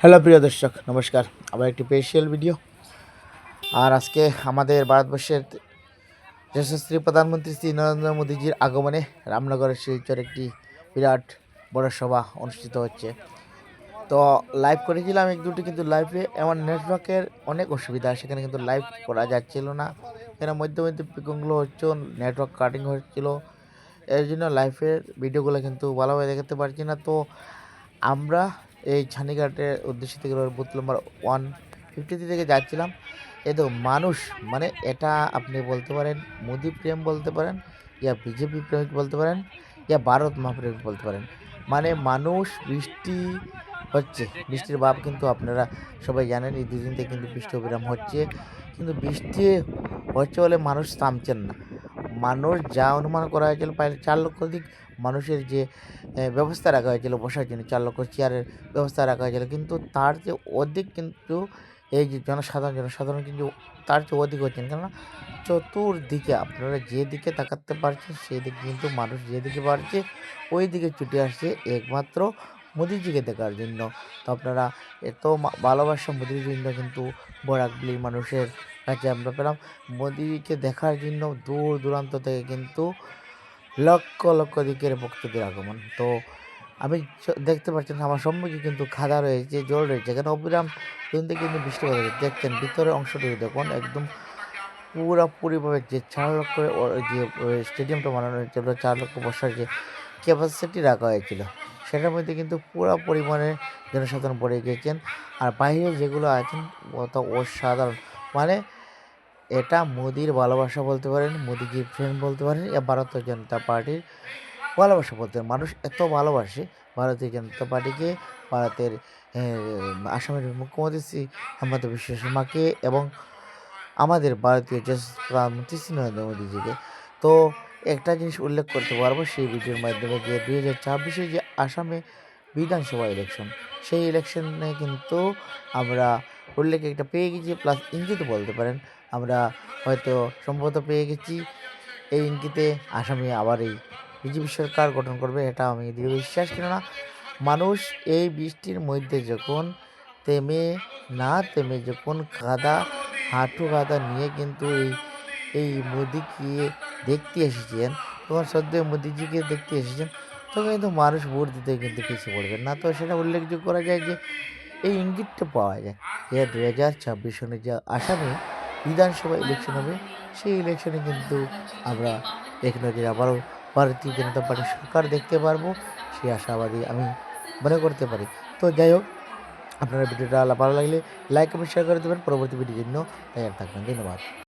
Hello প্রিয় দর্শক, নমস্কার। আবার একটি স্পেশাল ভিডিও। আর আজকে আমাদের ভারতবর্ষের যশস্বী প্রধানমন্ত্রী শ্রী নরেন্দ্র মোদীজির আগমনে রামনগরের শিলচর একটি বিরাট বড় সভা অনুষ্ঠিত হচ্ছে। তো লাইভ করেছিলাম এক দুটি, কিন্তু লাইভে এমন নেটওয়ার্কের অনেক অসুবিধা, সেখানে কিন্তু লাইভ করা যাচ্ছিল না। এখানে মধ্যে মধ্যে পিকগুলো হচ্ছে, নেটওয়ার্ক কাটিং হচ্ছিল, এর জন্য লাইভের ভিডিওগুলো কিন্তু ভালোভাবে দেখাতে পারছি না। তো আমরা এই ছানিঘাটের উদ্দেশ্য থেকে বুথ নম্বর 153 থেকে যাচ্ছিলাম। এই তো মানুষ, মানে এটা আপনি বলতে পারেন মোদি প্রেম বলতে পারেন, ইয়া বিজেপি প্রেমিক বলতে পারেন, ইয়া ভারত মহাপ্রেমিক বলতে পারেন। মানে মানুষ বৃষ্টি হচ্ছে, বৃষ্টির ভাব কিন্তু আপনারা সবাই জানেন, এই দুদিন থেকে কিন্তু বৃষ্টি অবিরাম হচ্ছে। কিন্তু বৃষ্টি হচ্ছে বলে মানুষ থামছেন না। মানুষ যা অনুমান করা হয়েছিল, প্রায় 4 লক্ষ অধিক মানুষের যে ব্যবস্থা রাখা হয়েছিল বসার জন্য, 4 লক্ষ চেয়ারের ব্যবস্থা রাখা হয়েছিল, কিন্তু তার যে অধিক কিন্তু এই যে জনসাধারণ কিন্তু তার চেয়ে অধিক হচ্ছেন। কেননা চতুর্দিকে আপনারা যেদিকে তাকাতে পারছেন সেই দিকে কিন্তু মানুষ যেদিকে পারছে ওই দিকে ছুটে আসছে একমাত্র মোদিজিকে দেখার জন্য। তো আপনারা এত ভালোবাসা মোদির জন্য কিন্তু বরাকবিলির মানুষের কাছে আমরা পেলাম। মোদিকে দেখার জন্য দূর দূরান্ত থেকে কিন্তু লক্ষ লক্ষ দিকের ভক্তদের আগমন। তো আমি দেখতে পাচ্ছেন আমার সম্মুখে কিন্তু খাদা রয়েছে, জল রয়েছে, এখানে অবিরাম কিন্তু বৃষ্টি হচ্ছে। দেখছেন ভিতরের অংশটুকু দেখুন, একদম পুরোপুরিভাবে যে 4 লক্ষ যে স্টেডিয়ামটা বানানো হয়েছিল, 4 লক্ষ বসার যে ক্যাপাসিটি রাখা হয়েছিল, সেটার মধ্যে কিন্তু পুরো পরিমাণে জনসাধারণ পড়ে গিয়েছেন। আর বাইরে যেগুলো আছেন অত অসাধারণ, মানে এটা মোদির ভালোবাসা বলতে পারেন, মোদিজির ফ্রেন্ড বলতে পারেন, ভারতীয় জনতা পার্টির ভালোবাসা বলতে পারেন। মানুষ এত ভালোবাসে ভারতীয় জনতা পার্টিকে, ভারতের আসামের মুখ্যমন্ত্রী শ্রী হিমন্ত বিশ্ব শর্মাকে এবং আমাদের ভারতীয় প্রধানমন্ত্রী শ্রী নরেন্দ্র মোদীজিকে। তো একটা জিনিস উল্লেখ করতে পারবো সেই ভিডিওর মাধ্যমে, যে 2024 যে আসামে বিধানসভা ইলেকশন, সেই ইলেকশনে কিন্তু আমরা উল্লেখ একটা পেয়ে গেছি, প্লাস ইঙ্গিত বলতে পারেন আমরা হয়তো সম্ভবত পেয়ে গেছি। এই ইঙ্গিতে আসামে আবার এই বিজেপি সরকার গঠন করবে, এটা আমি দৃঢ় বিশ্বাস। কেননা মানুষ এই বৃষ্টির মধ্যে যখন থেমে যখন হাঁটু কাদা নিয়ে কিন্তু এই মোদিকে দেখতে এসেছেন, তখন সদ্য মোদিজিকে দেখতে এসেছেন, তখন কিন্তু মানুষ ভোট দিতে কিন্তু পিছিয়ে পড়বেন না। তো সেটা উল্লেখযোগ্য করা যায় যে এই ইঙ্গিতটা পাওয়া যায় যে 2026 সনে যে আসামে বিধানসভা ইলেকশন হবে, সেই ইলেকশনে কিন্তু আমরা এক নজরে আবারও ভারতীয় জনতা পার্টির সরকার দেখতে পারবো, সেই আশাবাদী আমি মনে করতে পারি। তো যাই হোক, আপনারা ভিডিওটা ভালো লাগলে লাইক এবং শেয়ার করে দেবেন, পরবর্তী ভিডিওর জন্য তৈরি থাকবেন। ধন্যবাদ।